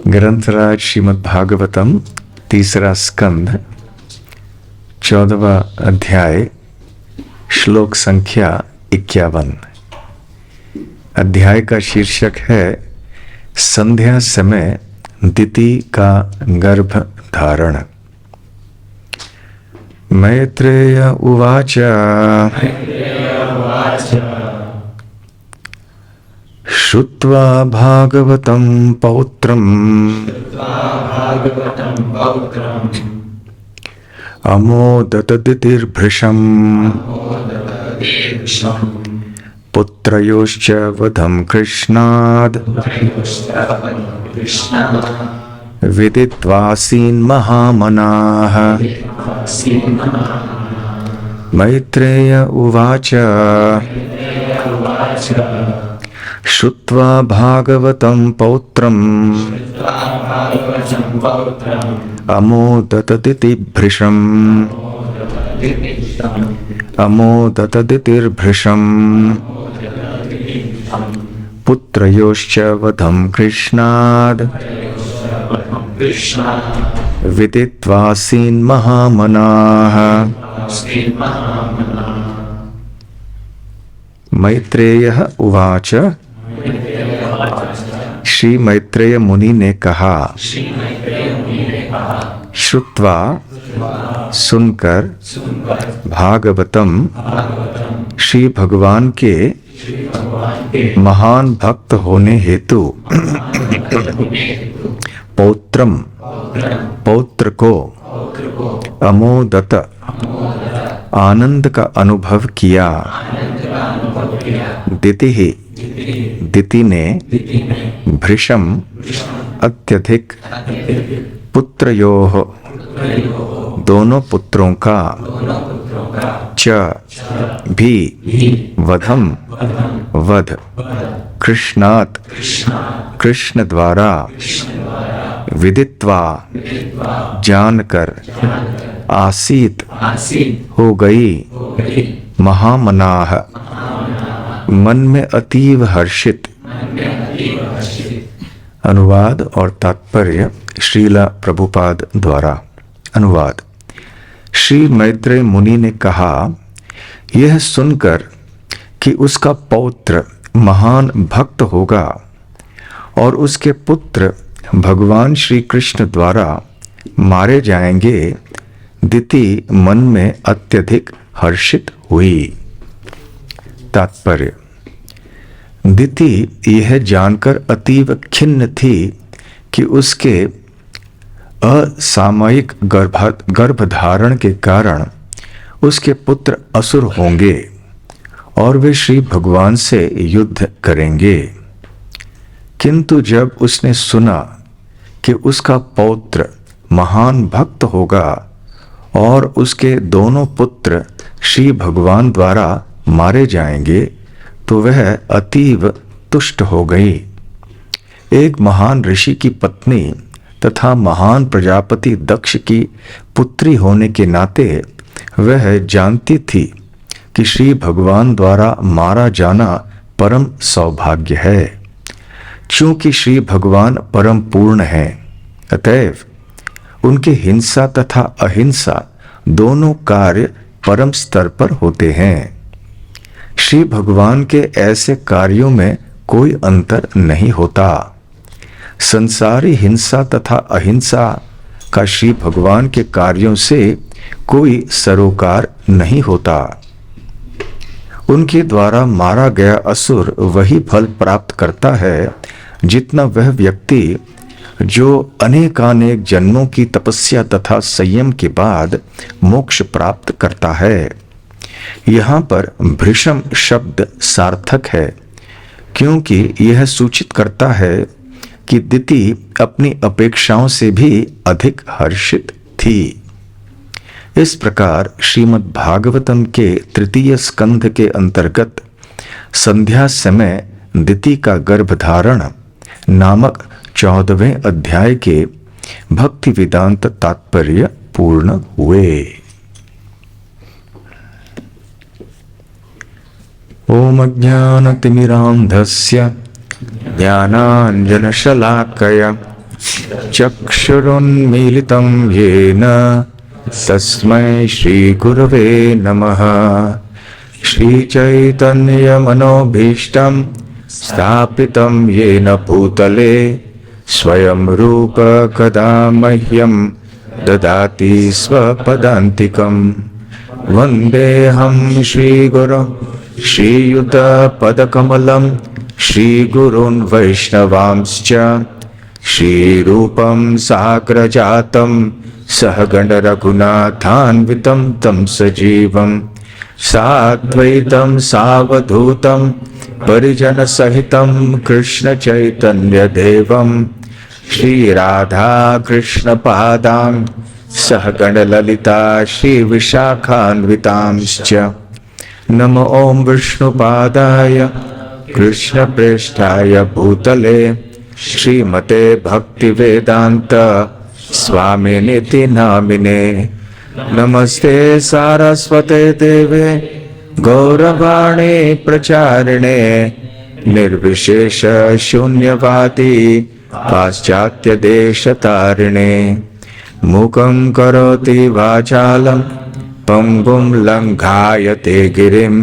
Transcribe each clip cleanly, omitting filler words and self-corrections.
ग्रंथराज श्रीमद् भागवतम तीसरा स्कंध 14वां अध्याय श्लोक संख्या 51। अध्याय का शीर्षक है संध्या समय दिति का गर्भ धारण। मैत्रेय उवाच श्रुत्वा भागवतं पौत्रम् अमोदत दितिर्भृशम् पुत्रयोश्च वधं कृष्णाद् विदित्वासीन् महामनाः। मैत्रेय उवाच श्रुत्वा भागवतं पौत्रम् अमोदत दितिर्भृशम् पुत्रयोश्च वधं कृष्णाद् विदित्वासीन् महामनाः। मैत्रेयः उवाच श्री मैत्रेय मुनि ने कहा, श्रुत्वा सुनकर, भागवतम श्री भगवान के महान भक्त होने हेतु, पौत्रम पौत्र को, अमोदत आनंद का अनुभव किया, दिति दिति ने, भृशम अत्यधिक, पुत्रयोः दोनों पुत्रों का, च भी, वधम वध, कृष्णात् कृष्ण द्वारा, विदित्वा जानकर, आसीत हो गई, महामनाः मन में अतीव हर्षित। अनुवाद और तात्पर्य श्रीला प्रभुपाद द्वारा। अनुवाद। श्री मैत्रेय मुनि ने कहा, यह सुनकर कि उसका पौत्र महान भक्त होगा और उसके पुत्र भगवान श्री कृष्ण द्वारा मारे जाएंगे, दिति मन में अत्यधिक हर्षित हुई। तात्पर्य। दिति यह जानकर अतीव खिन्न थी कि उसके असामयिक गर्भधारण के कारण उसके पुत्र असुर होंगे और वे श्री भगवान से युद्ध करेंगे। किंतु जब उसने सुना कि उसका पौत्र महान भक्त होगा और उसके दोनों पुत्र श्री भगवान द्वारा मारे जाएंगे, तो वह अतीव तुष्ट हो गई। एक महान ऋषि की पत्नी तथा महान प्रजापति दक्ष की पुत्री होने के नाते वह जानती थी कि श्री भगवान द्वारा मारा जाना परम सौभाग्य है। चूंकि श्री भगवान परम पूर्ण हैं, अतएव उनके हिंसा तथा अहिंसा दोनों कार्य परम स्तर पर होते हैं। श्री भगवान के ऐसे कार्यों में कोई अंतर नहीं होता। संसारी हिंसा तथा अहिंसा का श्री भगवान के कार्यों से कोई सरोकार नहीं होता। उनके द्वारा मारा गया असुर वही फल प्राप्त करता है जितना वह व्यक्ति जो अनेकानेक जन्मों की तपस्या तथा संयम के बाद मोक्ष प्राप्त करता है। यहाँ पर भृशम शब्द सार्थक है, क्योंकि यह सूचित करता है कि दिति अपनी अपेक्षाओं से भी अधिक हर्षित थी। इस प्रकार श्रीमद् भागवतम के तृतीय स्कंध के अंतर्गत संध्या समय दिति का गर्भधारण नामक 14वें अध्याय के भक्ति वेदांत तात्पर्य पूर्ण हुए। ओम अज्ञानतिमिरान्धस्य ज्ञानाञ्जनशलाकया चक्षुरुन्मीलितं येन तस्मै श्रीगुरवे नमः। श्रीचैतन्यमनोभीष्टं स्थापितं येन भूतले स्वयं रूप कदा मह्यं ददाति स्वपदान्तिकम्। वन्देऽहं श्रीगुरुं श्रीयुतपदकमलं श्रीगुरून् वैष्णवांश्च श्रीरूपं साग्रजातं सहगणरघुनाथान्वितं तं सजीवं साद्वैतं सावधूतं परिजनसहितं कृष्णचैतन्यदेवं श्रीराधाकृष्णपादां सहगणललिता श्रीविशाखान्वितांश्च। नमो ॐ विष्णुपादाय कृष्णप्रेष्ठाय भूतले श्रीमते भक्तिवेदान्त स्वामिनिति नामिने। नमस्ते सारस्वते देवे गौरवाणी प्रचारिणे निर्विशेष शून्यवादी पाश्चात्य देशतारिणे। मूकं करोति वाचालं पंगुं लंघायते गिरिं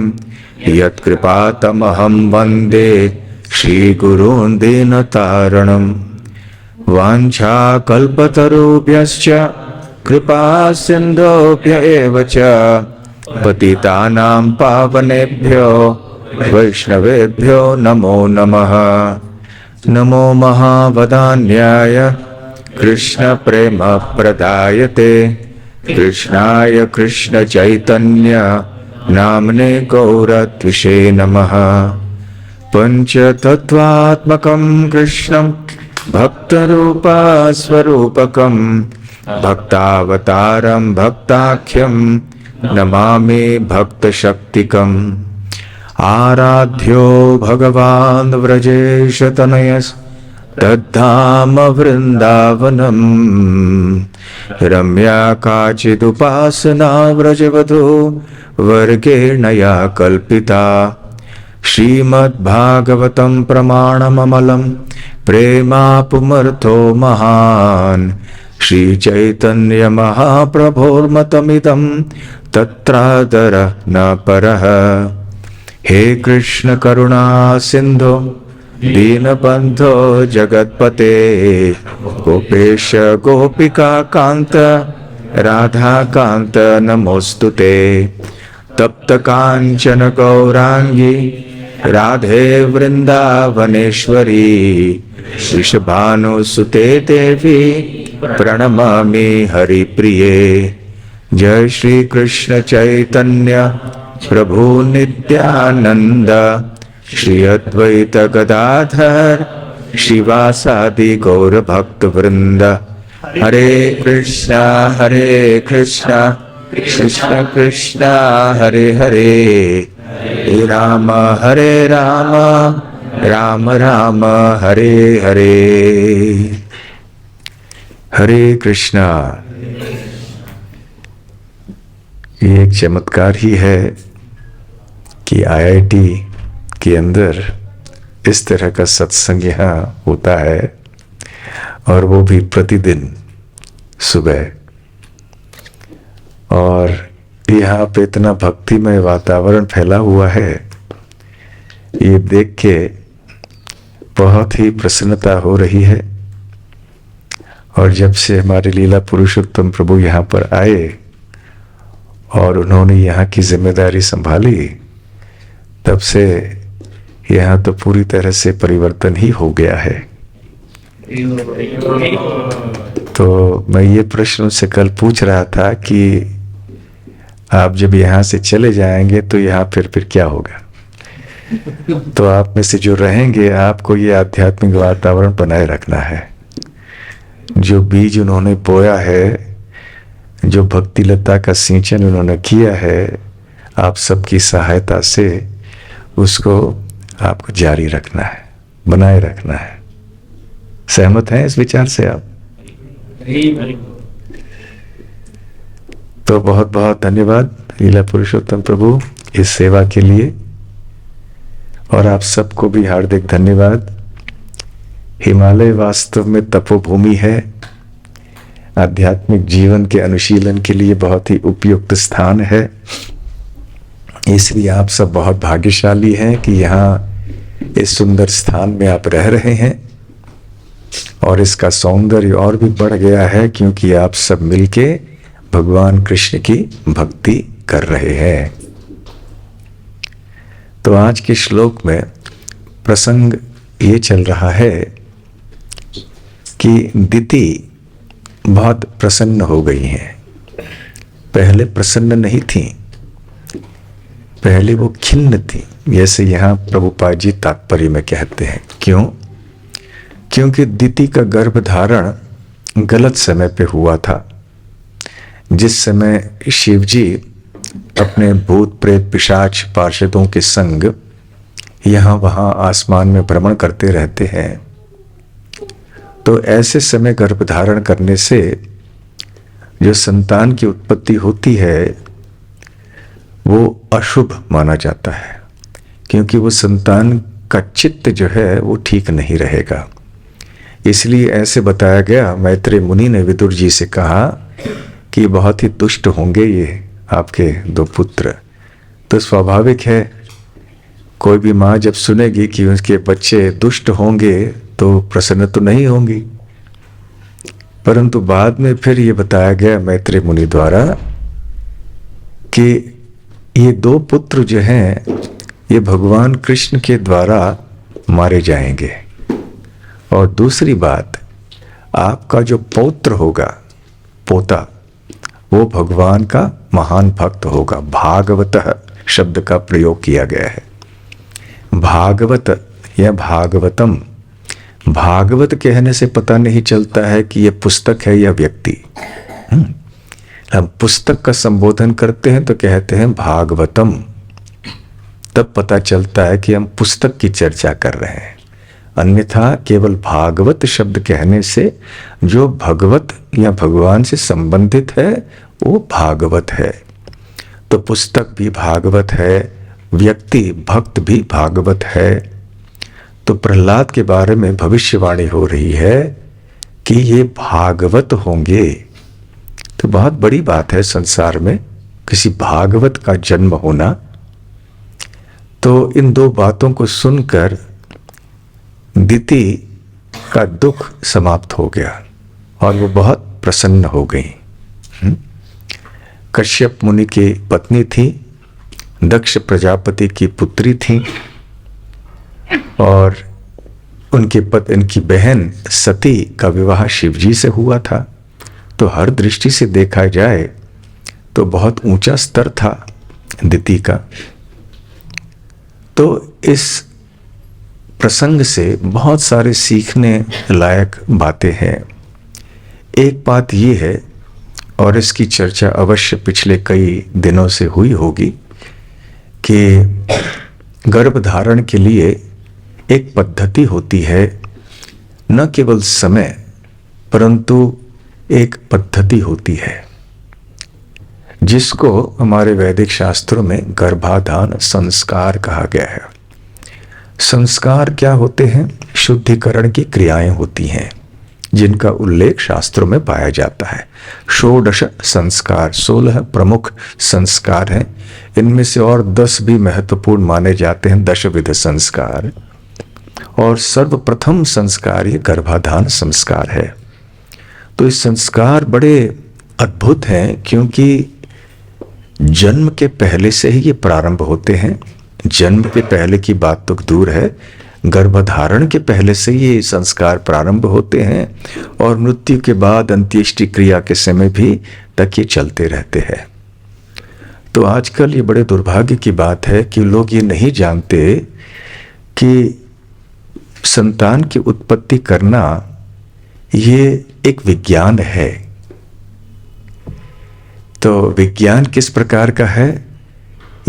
यत्कृपातमहं वन्दे श्रीगुरून् दीनतारिणम्। वाञ्छाकल्पतरुभ्यश्च कृपा सिन्धुभ्य एव च पतितानां पावनेभ्यो वैष्णवेभ्यो नमो नमः। नमो महावदान्याय कृष्ण प्रेम प्रदायते कृष्णाय कृष्ण चैतन्य नामने गौरत्विषे नमः। पंचतत्वात्मकं कृष्णं भक्तरूपा स्वरूपकं भक्तावतारं भक्ताख्यं नमामि भक्तशक्तिकम्। आराध्यो भगवान् व्रजेशतनयस् तद्धाम वृन्दावनम्। रम्या काचिदुपासना व्रजवधू वर्गेण या कल्पिता। श्रीमद्भागवतं प्रमाणममलं प्रेमापुमर्थो महान्। श्रीचैतन्यमहाप्रभोर्मतमिदं तत्रादर न परः। हे कृष्ण करुणा सिन्धो दीनबन्धो जगत्पते गोपेश गोपिका कान्त राधा कान्त नमोस्तुते। तप्त कांचन गौरांगी राधे वृंदावनेश्वरी वृषभानुसुते देवी प्रणमामि हरिप्रिये। जय श्री कृष्ण चैतन्य प्रभु नित्यानंद श्री अद्वैत गदाधर शिवासादि गौर भक्त वृंद। हरे कृष्णा कृष्ण कृष्ण हरे हरे राम राम राम हरे हरे। हरे कृष्णा। ये एक चमत्कार ही है कि आईआईटी के अंदर इस तरह का सत्संग यहाँ होता है और वो भी प्रतिदिन सुबह। और यहाँ पे इतना भक्तिमय वातावरण फैला हुआ है, ये देख के बहुत ही प्रसन्नता हो रही है। और जब से हमारे लीला पुरुषोत्तम प्रभु यहाँ पर आए और उन्होंने यहाँ की जिम्मेदारी संभाली, तब से यहाँ तो पूरी तरह से परिवर्तन ही हो गया है। तो मैं ये प्रश्न उनसे कल पूछ रहा था कि आप जब यहाँ से चले जाएंगे तो यहाँ फिर क्या होगा। तो आप में से जो रहेंगे, आपको ये आध्यात्मिक वातावरण बनाए रखना है। जो बीज उन्होंने बोया है, जो भक्ति लता का सिंचन उन्होंने किया है, आप सबकी सहायता से उसको आपको जारी रखना है, बनाए रखना है। सहमत हैं इस विचार से आप? तो बहुत बहुत धन्यवाद लीला पुरुषोत्तम प्रभु इस सेवा के लिए, और आप सबको भी हार्दिक धन्यवाद। हिमालय वास्तव में तपोभूमि है। आध्यात्मिक जीवन के अनुशीलन के लिए बहुत ही उपयुक्त स्थान है। इसलिए आप सब बहुत भाग्यशाली हैं कि यहाँ इस सुंदर स्थान में आप रह रहे हैं, और इसका सौंदर्य और भी बढ़ गया है क्योंकि आप सब मिलके भगवान कृष्ण की भक्ति कर रहे हैं। तो आज के श्लोक में प्रसंग ये चल रहा है कि दिति बहुत प्रसन्न हो गई हैं। पहले प्रसन्न नहीं थी, पहले वो खिन्न थी, जैसे यहाँ प्रभुपाद जी तात्पर्य में कहते हैं। क्यों? क्योंकि दिति का गर्भधारण गलत समय पे हुआ था। जिस समय शिव जी अपने भूत प्रेत पिशाच पार्षदों के संग यहाँ वहाँ आसमान में भ्रमण करते रहते हैं, तो ऐसे समय गर्भधारण करने से जो संतान की उत्पत्ति होती है वो अशुभ माना जाता है, क्योंकि वो संतान का चित्त जो है वो ठीक नहीं रहेगा। इसलिए ऐसे बताया गया। मैत्रेय मुनि ने विदुर जी से कहा कि बहुत ही दुष्ट होंगे ये आपके दो पुत्र। तो स्वाभाविक है, कोई भी माँ जब सुनेगी कि उसके बच्चे दुष्ट होंगे तो प्रसन्न तो नहीं होंगी। परंतु बाद में फिर ये बताया गया मैत्रेय मुनि द्वारा कि ये दो पुत्र जो हैं ये भगवान कृष्ण के द्वारा मारे जाएंगे। और दूसरी बात, आपका जो पौत्र होगा, पोता, वो भगवान का महान भक्त होगा। भागवतः शब्द का प्रयोग किया गया है। भागवत या भागवतम, भागवत कहने से पता नहीं चलता है कि यह पुस्तक है या व्यक्ति। हम पुस्तक का संबोधन करते हैं तो कहते हैं भागवतम, तब पता चलता है कि हम पुस्तक की चर्चा कर रहे हैं। अन्यथा केवल भागवत शब्द कहने से जो भगवत या भगवान से संबंधित है वो भागवत है। तो पुस्तक भी भागवत है, व्यक्ति भक्त भी भागवत है। तो प्रहलाद के बारे में भविष्यवाणी हो रही है कि ये भागवत होंगे। तो बहुत बड़ी बात है संसार में किसी भागवत का जन्म होना। तो इन दो बातों को सुनकर दिति का दुख समाप्त हो गया और वो बहुत प्रसन्न हो गई। कश्यप मुनि की पत्नी थी, दक्ष प्रजापति की पुत्री थी, और उनकी बहन सती का विवाह शिवजी से हुआ था। तो हर दृष्टि से देखा जाए तो बहुत ऊंचा स्तर था दिति का। तो इस प्रसंग से बहुत सारे सीखने लायक बातें हैं। एक बात यह है, और इसकी चर्चा अवश्य पिछले कई दिनों से हुई होगी, कि गर्भधारण के लिए एक पद्धति होती है। न केवल समय परंतु एक पद्धति होती है जिसको हमारे वैदिक शास्त्रों में गर्भाधान संस्कार कहा गया है। संस्कार क्या होते हैं? शुद्धिकरण की क्रियाएं होती हैं जिनका उल्लेख शास्त्रों में पाया जाता है। षोडश संस्कार, 16 प्रमुख संस्कार हैं। इनमें से और 10 भी महत्वपूर्ण माने जाते हैं, दशविध संस्कार। और सर्वप्रथम संस्कार ये गर्भाधान संस्कार है। तो ये संस्कार बड़े अद्भुत हैं क्योंकि जन्म के पहले से ही ये प्रारंभ होते हैं। जन्म के पहले की बात तो दूर है, गर्भधारण के पहले से ये संस्कार प्रारंभ होते हैं और मृत्यु के बाद अंत्येष्टि क्रिया के समय भी तक ये चलते रहते हैं। तो आजकल ये बड़े दुर्भाग्य की बात है कि लोग ये नहीं जानते कि संतान की उत्पत्ति करना ये एक विज्ञान है। तो विज्ञान किस प्रकार का है?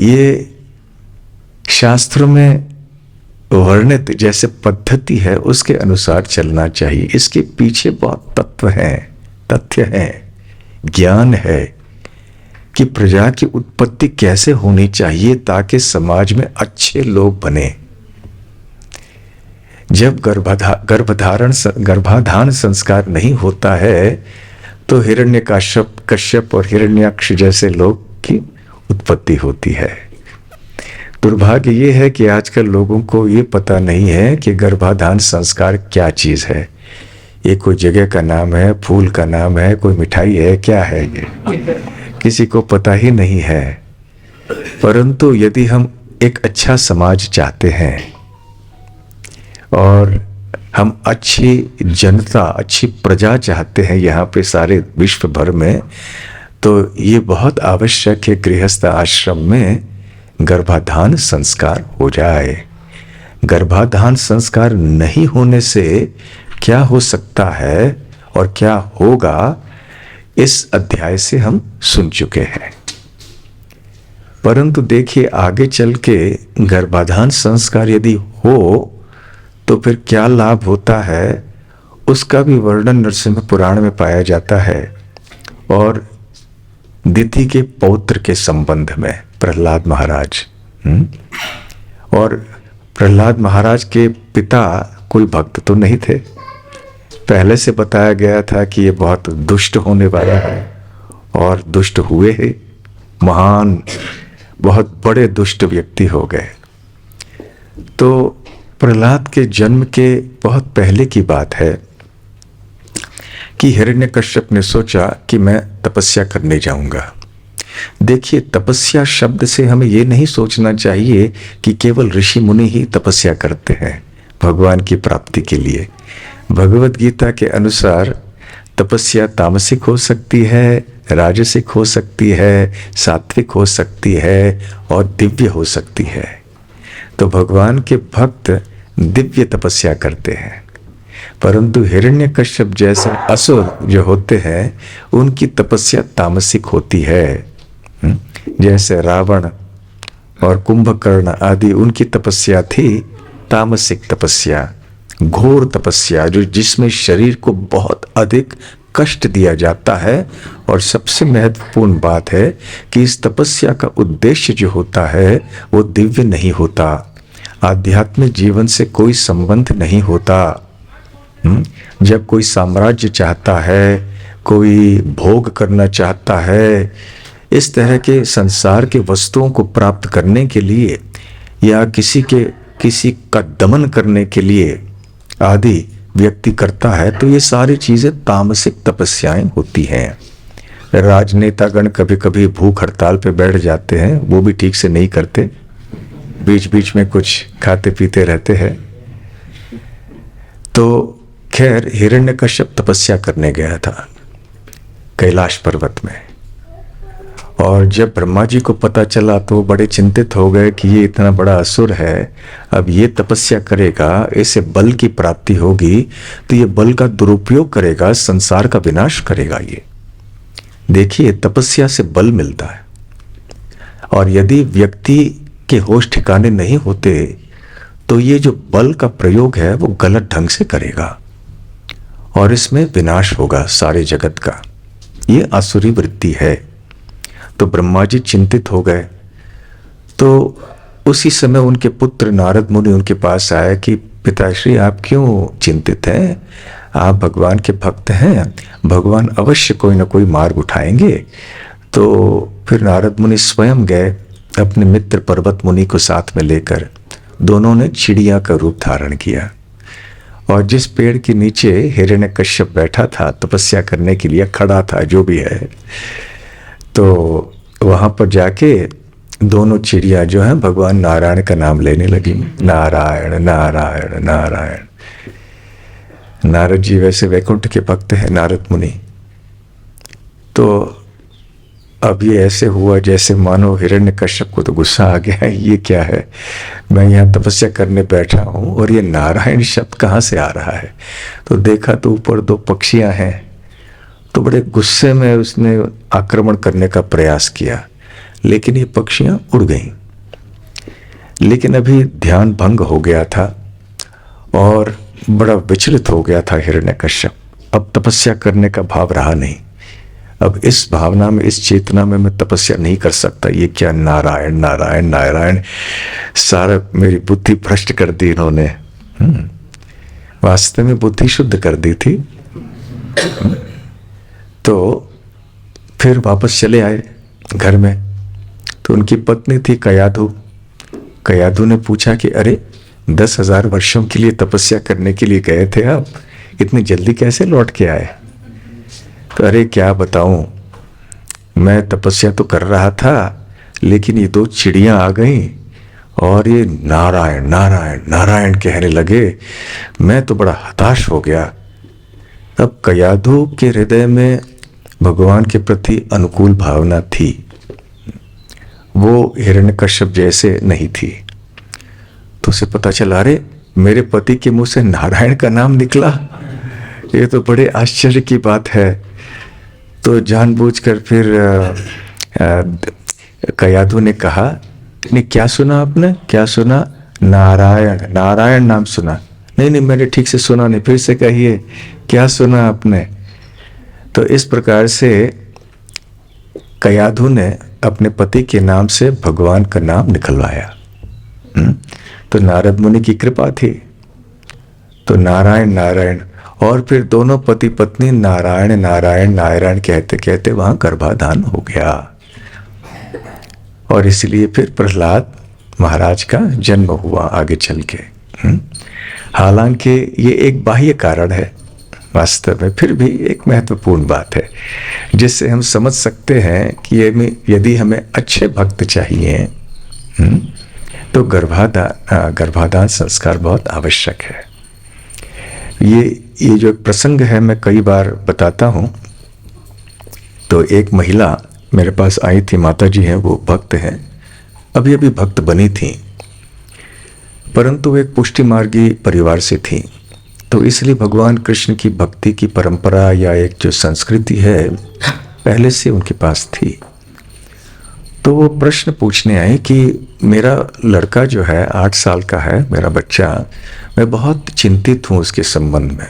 ये शास्त्रों में वर्णित जैसे पद्धति है उसके अनुसार चलना चाहिए। इसके पीछे बहुत तत्व हैं, तथ्य हैं, ज्ञान है कि प्रजा की उत्पत्ति कैसे होनी चाहिए ताकि समाज में अच्छे लोग बने। जब गर्भाधान संस्कार नहीं होता है तो कश्यप और हिरण्याक्ष जैसे लोग की उत्पत्ति होती है। दुर्भाग्य ये है कि आजकल लोगों को ये पता नहीं है कि गर्भाधान संस्कार क्या चीज है। ये कोई जगह का नाम है, फूल का नाम है, कोई मिठाई है, क्या है ये, किसी को पता ही नहीं है। परंतु यदि हम एक अच्छा समाज चाहते हैं और हम अच्छी जनता, अच्छी प्रजा चाहते हैं यहाँ पे सारे विश्व भर में, तो ये बहुत आवश्यक है गृहस्थ आश्रम में गर्भाधान संस्कार हो जाए। गर्भाधान संस्कार नहीं होने से क्या हो सकता है और क्या होगा, इस अध्याय से हम सुन चुके हैं। परंतु देखिए आगे चल के गर्भाधान संस्कार यदि हो तो फिर क्या लाभ होता है, उसका भी वर्णन नरसिंह पुराण में पाया जाता है। और दिति के पौत्र के संबंध में प्रहलाद महाराज, और प्रहलाद महाराज के पिता कोई भक्त तो नहीं थे। पहले से बताया गया था कि ये बहुत दुष्ट होने वाला है और दुष्ट हुए ही महान, बहुत बड़े दुष्ट व्यक्ति हो गए। तो प्रहलाद के जन्म के बहुत पहले की बात है कि हिरण्यकश्यप ने सोचा कि मैं तपस्या करने जाऊंगा। देखिए तपस्या शब्द से हमें ये नहीं सोचना चाहिए कि केवल ऋषि मुनि ही तपस्या करते हैं भगवान की प्राप्ति के लिए। भगवत गीता के अनुसार तपस्या तामसिक हो सकती है, राजसिक हो सकती है, सात्विक हो सकती है और दिव्य हो सकती है। तो भगवान के भक्त दिव्य तपस्या करते हैं, परंतु हिरण्यकश्यप जैसे असुर जो होते हैं उनकी तपस्या तामसिक होती है। जैसे रावण और कुंभकर्ण आदि, उनकी तपस्या थी तामसिक तपस्या, घोर तपस्या, जो जिसमें शरीर को बहुत अधिक कष्ट दिया जाता है। और सबसे महत्वपूर्ण बात है कि इस तपस्या का उद्देश्य जो होता है वो दिव्य नहीं होता, आध्यात्मिक जीवन से कोई संबंध नहीं होता। जब कोई साम्राज्य चाहता है, कोई भोग करना चाहता है, इस तरह के संसार के वस्तुओं को प्राप्त करने के लिए या किसी का दमन करने के लिए आदि व्यक्ति करता है, तो ये सारी चीजें तामसिक तपस्याएं होती हैं। राजनेतागण कभी कभी भूख हड़ताल पे बैठ जाते हैं, वो भी ठीक से नहीं करते, बीच बीच में कुछ खाते पीते रहते हैं। तो खैर हिरण्यकश्यप तपस्या करने गया था कैलाश पर्वत में, और जब ब्रह्मा जी को पता चला तो बड़े चिंतित हो गए कि ये इतना बड़ा असुर है, अब ये तपस्या करेगा, इसे बल की प्राप्ति होगी, तो ये बल का दुरुपयोग करेगा, संसार का विनाश करेगा। ये देखिए तपस्या से बल मिलता है, और यदि व्यक्ति के होश ठिकाने नहीं होते तो ये जो बल का प्रयोग है वो गलत ढंग से करेगा और इसमें विनाश होगा सारे जगत का। ये आसुरी वृत्ति है। तो ब्रह्मा जी चिंतित हो गए। तो उसी समय उनके पुत्र नारद मुनि उनके पास आए कि पिताश्री आप क्यों चिंतित हैं, आप भगवान के भक्त हैं, भगवान अवश्य कोई ना कोई मार्ग उठाएंगे। तो फिर नारद मुनि स्वयं गए अपने मित्र पर्वत मुनि को साथ में लेकर, दोनों ने चिड़िया का रूप धारण किया, और जिस पेड़ के नीचे हिरण्यकश्यप बैठा था तपस्या करने के लिए, खड़ा था जो भी है, तो वहां पर जाके दोनों चिड़िया जो है भगवान नारायण का नाम लेने लगी, नारायण नारायण नारायण। नारद जी वैसे वैकुंठ के भक्त हैं नारद मुनि। तो अब ये ऐसे हुआ जैसे मानो हिरण्यकश्यप को तो गुस्सा आ गया, ये क्या है, मैं यहाँ तपस्या करने बैठा हूँ और ये नारायण शब्द कहाँ से आ रहा है। तो देखा तो ऊपर दो पक्षियां हैं, तो बड़े गुस्से में उसने आक्रमण करने का प्रयास किया, लेकिन ये पक्षियां उड़ गईं। लेकिन अभी ध्यान भंग हो गया था और बड़ा विचलित हो गया था हिरण्यकश्यप। अब तपस्या करने का भाव रहा नहीं। अब इस भावना में, इस चेतना में मैं तपस्या नहीं कर सकता, ये क्या नारायण नारायण नारायण, सारा मेरी बुद्धि भ्रष्ट कर दी इन्होंने। वास्तव में बुद्धि शुद्ध कर दी थी। तो फिर वापस चले आए घर में। तो उनकी पत्नी थी कयाधु। कयाधु ने पूछा कि अरे 10,000 वर्षों के लिए तपस्या करने के लिए गए थे आप, इतनी जल्दी कैसे लौट के आए? तो अरे क्या बताऊं, मैं तपस्या तो कर रहा था, लेकिन ये 2 चिड़ियां आ गईं और ये नारायण नारायण नारायण कहने लगे। मैं तो बड़ा हताश हो गया। तब कयाधु के हृदय में भगवान के प्रति अनुकूल भावना थी, वो हिरण्यकश्यप जैसे नहीं थी। तो उसे पता चला, अरे मेरे पति के मुंह से नारायण का नाम निकला, ये तो बड़े आश्चर्य की बात है। तो जानबूझकर फिर कयाधु ने कहा, नहीं क्या सुना आपने, क्या सुना? नारायण, नारायण नाम सुना? नहीं नहीं, मैंने ठीक से सुना नहीं, फिर से कहिए क्या सुना आपने? तो इस प्रकार से कयाधु ने अपने पति के नाम से भगवान का नाम निकलवाया। तो नारद मुनि की कृपा थी। तो नारायण नारायण, और फिर दोनों पति पत्नी नारायण नारायण नारायण कहते कहते वहां गर्भाधान हो गया। और इसलिए फिर प्रहलाद महाराज का जन्म हुआ आगे चल के। हालांकि ये एक बाह्य कारण है, वास्तव में फिर भी एक महत्वपूर्ण बात है, जिससे हम समझ सकते हैं कि यदि हमें अच्छे भक्त चाहिए तो गर्भाधान संस्कार बहुत आवश्यक है। ये जो प्रसंग है मैं कई बार बताता हूँ। तो एक महिला मेरे पास आई थी, माता जी हैं, वो भक्त हैं, अभी अभी भक्त बनी थी, परंतु वो एक पुष्टि मार्गी परिवार से थी। तो इसलिए भगवान कृष्ण की भक्ति की परंपरा या एक जो संस्कृति है पहले से उनके पास थी। तो वो प्रश्न पूछने आए कि मेरा लड़का जो है 8 साल का है, मेरा बच्चा, मैं बहुत चिंतित हूँ उसके संबंध में।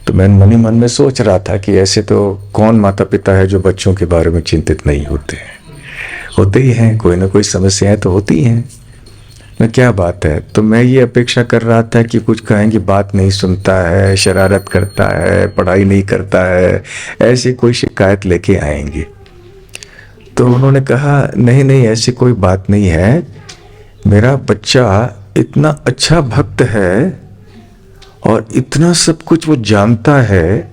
तो मैं मन ही मन में सोच रहा था कि ऐसे तो कौन माता पिता है जो बच्चों के बारे में चिंतित नहीं होते हैं, होते ही हैं, कोई ना कोई समस्याएं तो होती हैं। मैं क्या बात है, तो मैं ये अपेक्षा कर रहा था कि कुछ कहेंगे बात नहीं सुनता है, शरारत करता है, पढ़ाई नहीं करता है, ऐसी कोई शिकायत लेके आएंगे। तो उन्होंने कहा नहीं नहीं, ऐसी कोई बात नहीं है, मेरा बच्चा इतना अच्छा भक्त है और इतना सब कुछ वो जानता है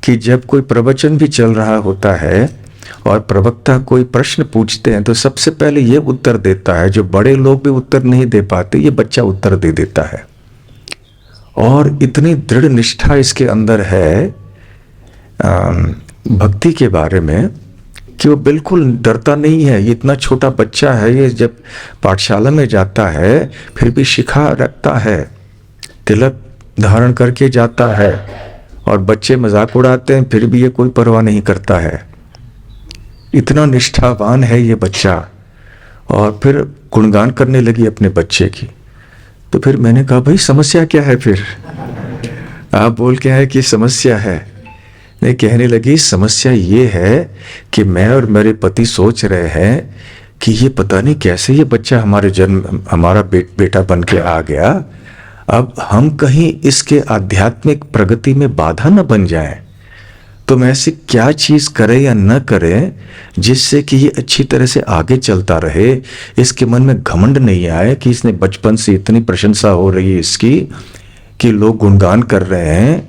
कि जब कोई प्रवचन भी चल रहा होता है और प्रवक्ता कोई प्रश्न पूछते हैं तो सबसे पहले ये उत्तर देता है, जो बड़े लोग भी उत्तर नहीं दे पाते ये बच्चा उत्तर दे देता है। और इतनी दृढ़ निष्ठा इसके अंदर है भक्ति के बारे में कि वो बिल्कुल डरता नहीं है। ये इतना छोटा बच्चा है, ये जब पाठशाला में जाता है फिर भी शिखा रखता है, तिलक धारण करके जाता है, और बच्चे मजाक उड़ाते हैं फिर भी ये कोई परवाह नहीं करता है। इतना निष्ठावान है ये बच्चा। और फिर गुणगान करने लगी अपने बच्चे की। तो फिर मैंने कहा भाई समस्या क्या है, फिर आप बोल के आए कि समस्या है। नहीं, कहने लगी समस्या ये है कि मैं और मेरे पति सोच रहे हैं कि ये पता नहीं कैसे ये बच्चा हमारा बेटा बन के आ गया, अब हम कहीं इसके आध्यात्मिक प्रगति में बाधा न बन जाएं। तो मैं ऐसी क्या चीज करे या न करे जिससे कि ये अच्छी तरह से आगे चलता रहे, इसके मन में घमंड नहीं आए कि इसने बचपन से इतनी प्रशंसा हो रही है इसकी कि लोग गुणगान कर रहे हैं,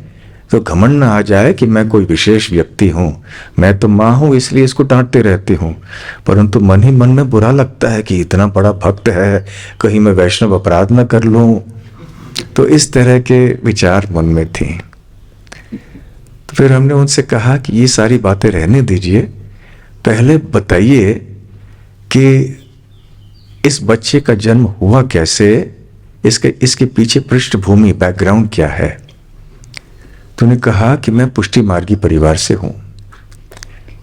तो घमंड ना आ जाए कि मैं कोई विशेष व्यक्ति हूं, मैं तो माँ हूं इसलिए इसको डांटते रहती हूं, परंतु मन ही मन में बुरा लगता है कि इतना बड़ा भक्त है, कहीं मैं वैष्णव अपराध न कर लूं। तो इस तरह के विचार मन में थी। तो फिर हमने उनसे कहा कि ये सारी बातें रहने दीजिए, पहले बताइए कि इस बच्चे का जन्म हुआ कैसे, इसके पीछे पृष्ठभूमि बैकग्राउंड क्या है। तो उन्होंने कहा कि मैं पुष्टि मार्गी परिवार से हूं।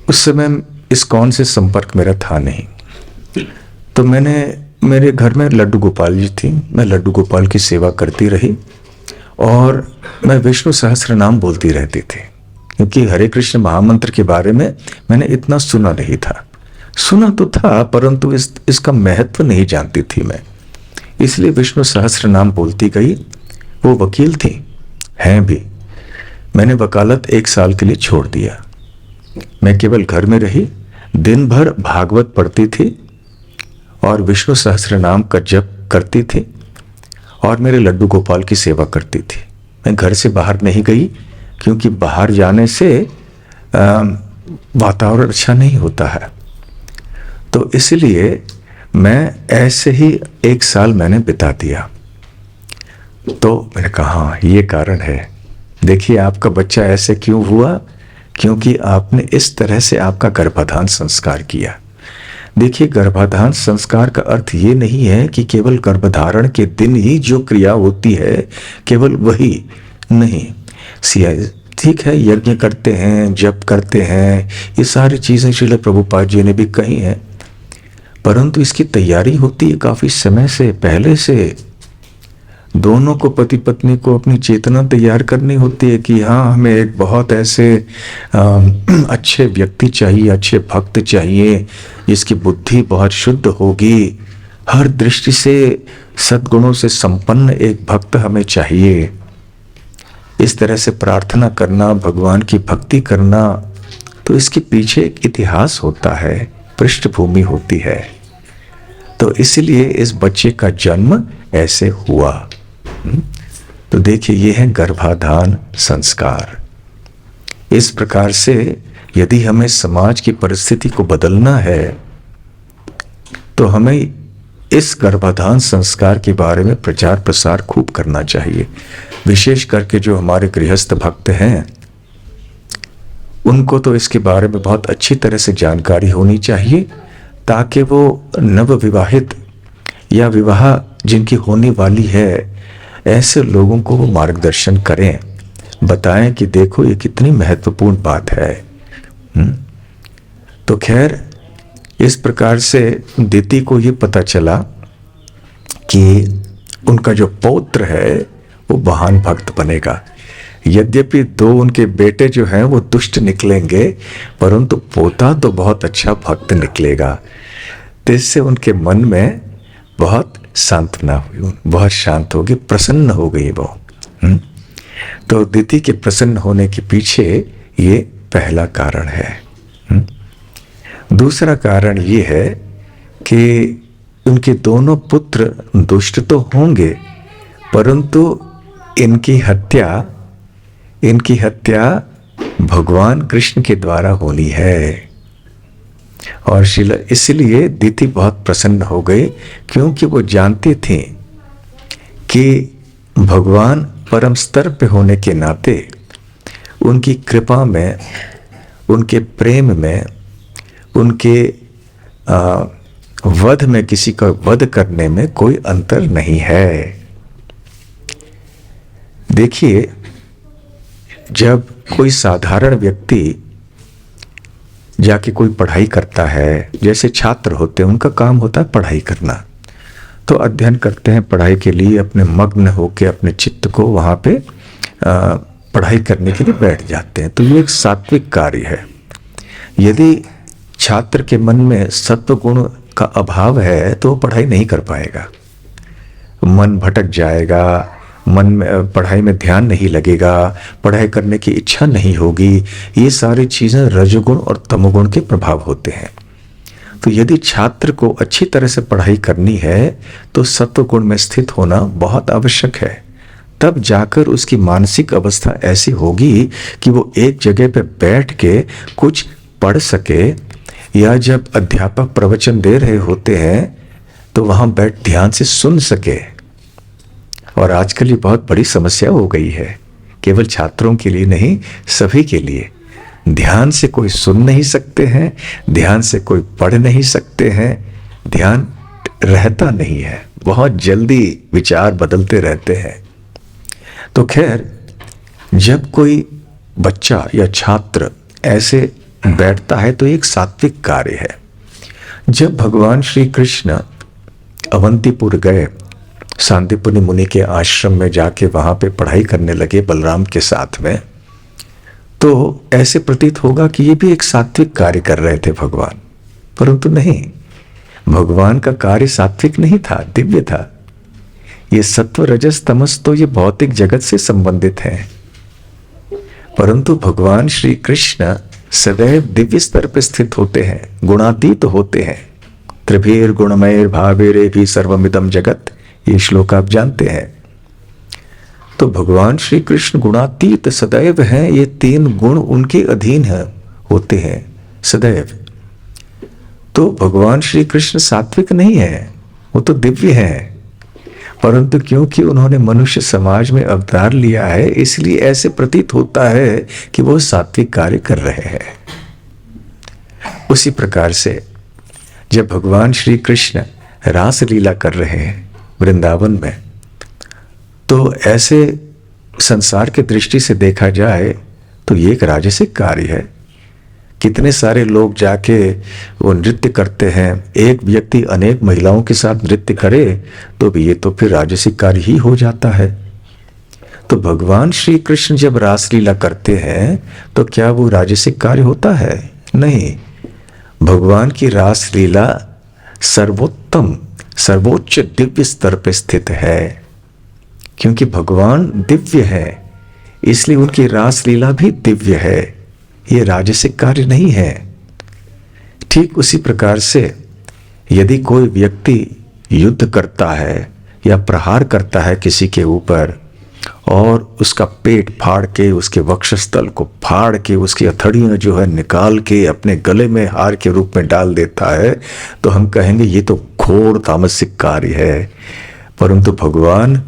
उस समय इस्कॉन से संपर्क मेरा था नहीं। तो मेरे घर में लड्डू गोपाल जी थी, मैं लड्डू गोपाल की सेवा करती रही और मैं विष्णु सहस्त्र नाम बोलती रहती थी, क्योंकि हरे कृष्ण महामंत्र के बारे में मैंने इतना सुना नहीं था। सुना तो था परंतु इसका महत्व नहीं जानती थी मैं, इसलिए विष्णु सहस्त्र नाम बोलती गई। वो वकील थी, हैं भी। मैंने वकालत 1 साल के लिए छोड़ दिया। मैं केवल घर में रही, दिन भर भागवत पढ़ती थी और विष्णु सहस्त्रनाम का जप करती थी और मेरे लड्डू गोपाल की सेवा करती थी। मैं घर से बाहर नहीं गई, क्योंकि बाहर जाने से वातावरण अच्छा नहीं होता है। तो इसलिए मैं ऐसे ही 1 साल मैंने बिता दिया। तो मैंने कहा हाँ, ये कारण है। देखिए आपका बच्चा ऐसे क्यों हुआ, क्योंकि आपने इस तरह से आपका गर्भाधान संस्कार किया। देखिए गर्भाधान संस्कार का अर्थ ये नहीं है कि केवल गर्भधारण के दिन ही जो क्रिया होती है केवल वही नहीं। ठीक है, यज्ञ करते हैं, जप करते हैं, ये सारी चीज़ें श्रील प्रभुपाद जी ने भी कही हैं, परंतु इसकी तैयारी होती है काफ़ी समय से पहले से। दोनों को, पति पत्नी को अपनी चेतना तैयार करनी होती है कि हाँ, हमें एक बहुत ऐसे अच्छे व्यक्ति चाहिए, अच्छे भक्त चाहिए, जिसकी बुद्धि बहुत शुद्ध होगी, हर दृष्टि से सद्गुणों से संपन्न एक भक्त हमें चाहिए। इस तरह से प्रार्थना करना, भगवान की भक्ति करना, तो इसके पीछे एक इतिहास होता है, पृष्ठभूमि होती है। तो इसलिए इस बच्चे का जन्म ऐसे हुआ। तो देखिए ये है गर्भाधान संस्कार। इस प्रकार से यदि हमें समाज की परिस्थिति को बदलना है तो हमें इस गर्भाधान संस्कार के बारे में प्रचार प्रसार खूब करना चाहिए। विशेष करके जो हमारे गृहस्थ भक्त हैं उनको तो इसके बारे में बहुत अच्छी तरह से जानकारी होनी चाहिए, ताकि वो नवविवाहित या विवाह जिनकी होने वाली है ऐसे लोगों को वो मार्गदर्शन करें, बताएं कि देखो ये कितनी महत्वपूर्ण बात है। तो खैर इस प्रकार से दीति को ये पता चला कि उनका जो पौत्र है वो महान भक्त बनेगा। यद्यपि 2 उनके बेटे जो हैं वो दुष्ट निकलेंगे, परंतु पोता तो बहुत अच्छा भक्त निकलेगा। तो इससे उनके मन में बहुत सांत्वना हुई, बहुत शांत हो गई, प्रसन्न हो गई वो। तो दीति के प्रसन्न होने के पीछे ये पहला कारण है। दूसरा कारण ये है कि उनके दोनों पुत्र दुष्ट तो होंगे, परंतु इनकी हत्या भगवान कृष्ण के द्वारा होनी है। और इसलिए दीति बहुत प्रसन्न हो गई, क्योंकि वो जानते थे कि भगवान परम स्तर पे होने के नाते उनकी कृपा में, उनके प्रेम में, उनके वध में, किसी का वध करने में कोई अंतर नहीं है। देखिए जब कोई साधारण व्यक्ति जाके कोई पढ़ाई करता है, जैसे छात्र होते हैं उनका काम होता है पढ़ाई करना, तो अध्ययन करते हैं, पढ़ाई के लिए अपने मग्न होकर अपने चित्त को वहाँ पे पढ़ाई करने के लिए बैठ जाते हैं। तो ये एक सात्विक कार्य है। यदि छात्र के मन में सत्व गुण का अभाव है तो वो पढ़ाई नहीं कर पाएगा, मन भटक जाएगा, मन में पढ़ाई में ध्यान नहीं लगेगा, पढ़ाई करने की इच्छा नहीं होगी। ये सारी चीज़ें रजोगुण और तमोगुण के प्रभाव होते हैं। तो यदि छात्र को अच्छी तरह से पढ़ाई करनी है तो सत्व गुण में स्थित होना बहुत आवश्यक है। तब जाकर उसकी मानसिक अवस्था ऐसी होगी कि वो एक जगह पे बैठ के कुछ पढ़ सके, या जब अध्यापक प्रवचन दे रहे होते हैं तो वहाँ बैठ ध्यान से सुन सके। और आजकल ये बहुत बड़ी समस्या हो गई है, केवल छात्रों के लिए नहीं, सभी के लिए। ध्यान से कोई सुन नहीं सकते हैं, ध्यान से कोई पढ़ नहीं सकते हैं, ध्यान रहता नहीं है, बहुत जल्दी विचार बदलते रहते हैं। तो खैर जब कोई बच्चा या छात्र ऐसे बैठता है तो एक सात्विक कार्य है। जब भगवान श्री कृष्ण अवंतीपुर गए, सांदीपनि मुनि के आश्रम में जाके वहां पे पढ़ाई करने लगे बलराम के साथ में, तो ऐसे प्रतीत होगा कि ये भी एक सात्विक कार्य कर रहे थे भगवान, परंतु नहीं, भगवान का कार्य सात्विक नहीं था, दिव्य था। ये सत्व रजस तमस तो ये भौतिक जगत से संबंधित है, परंतु भगवान श्री कृष्ण सदैव दिव्य स्तर पर स्थित होते हैं, गुणातीत होते हैं। त्रिभीर गुणमय भावेरे भी सर्वमिदं जगत, ये श्लोक आप जानते हैं। तो भगवान श्री कृष्ण गुणातीत सदैव हैं, ये तीन गुण उनके अधीन है होते हैं सदैव। तो भगवान श्री कृष्ण सात्विक नहीं है, वो तो दिव्य है, परंतु क्योंकि उन्होंने मनुष्य समाज में अवतार लिया है, इसलिए ऐसे प्रतीत होता है कि वो सात्विक कार्य कर रहे हैं। उसी प्रकार से जब भगवान श्री कृष्ण रास लीला कर रहे हैं वृंदावन में, तो ऐसे संसार की दृष्टि से देखा जाए तो ये एक राजसिक कार्य है। कितने सारे लोग जाके वो नृत्य करते हैं, एक व्यक्ति अनेक महिलाओं के साथ नृत्य करे तो भी ये तो फिर राजसिक कार्य ही हो जाता है। तो भगवान श्री कृष्ण जब रासलीला करते हैं तो क्या वो राजसिक कार्य होता है? नहीं। भगवान की रासलीला सर्वोत्तम सर्वोच्च दिव्य स्तर पर स्थित है, क्योंकि भगवान दिव्य है, इसलिए उनकी रासलीला भी दिव्य है, ये राजसिक कार्य नहीं है। ठीक उसी प्रकार से यदि कोई व्यक्ति युद्ध करता है या प्रहार करता है किसी के ऊपर और उसका पेट फाड़ के, उसके वक्षस्थल को फाड़ के, उसकी हथेलियां जो है निकाल के अपने गले में हार के रूप में डाल देता है, तो हम कहेंगे ये तो घोर तामसिक कार्य है। परंतु भगवान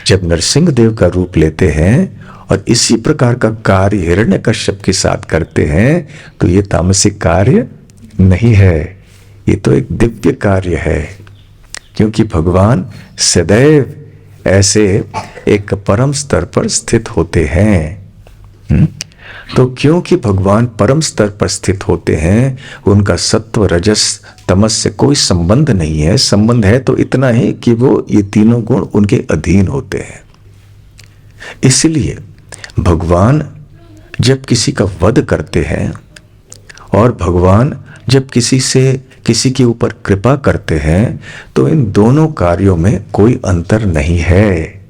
जब नरसिंह देव का रूप लेते हैं और इसी प्रकार का कार्य हिरण्यकश्यप के साथ करते हैं, तो ये तामसिक कार्य नहीं है, ये तो एक दिव्य कार्य है, क्योंकि भगवान सदैव ऐसे एक परम स्तर पर स्थित होते हैं। तो क्योंकि भगवान परम स्तर पर स्थित होते हैं, उनका सत्व रजस तमस से कोई संबंध नहीं है। संबंध है तो इतना ही कि वो ये तीनों गुण उनके अधीन होते हैं। इसलिए भगवान जब किसी का वध करते हैं और भगवान जब किसी के ऊपर कृपा करते हैं, तो इन दोनों कार्यों में कोई अंतर नहीं है।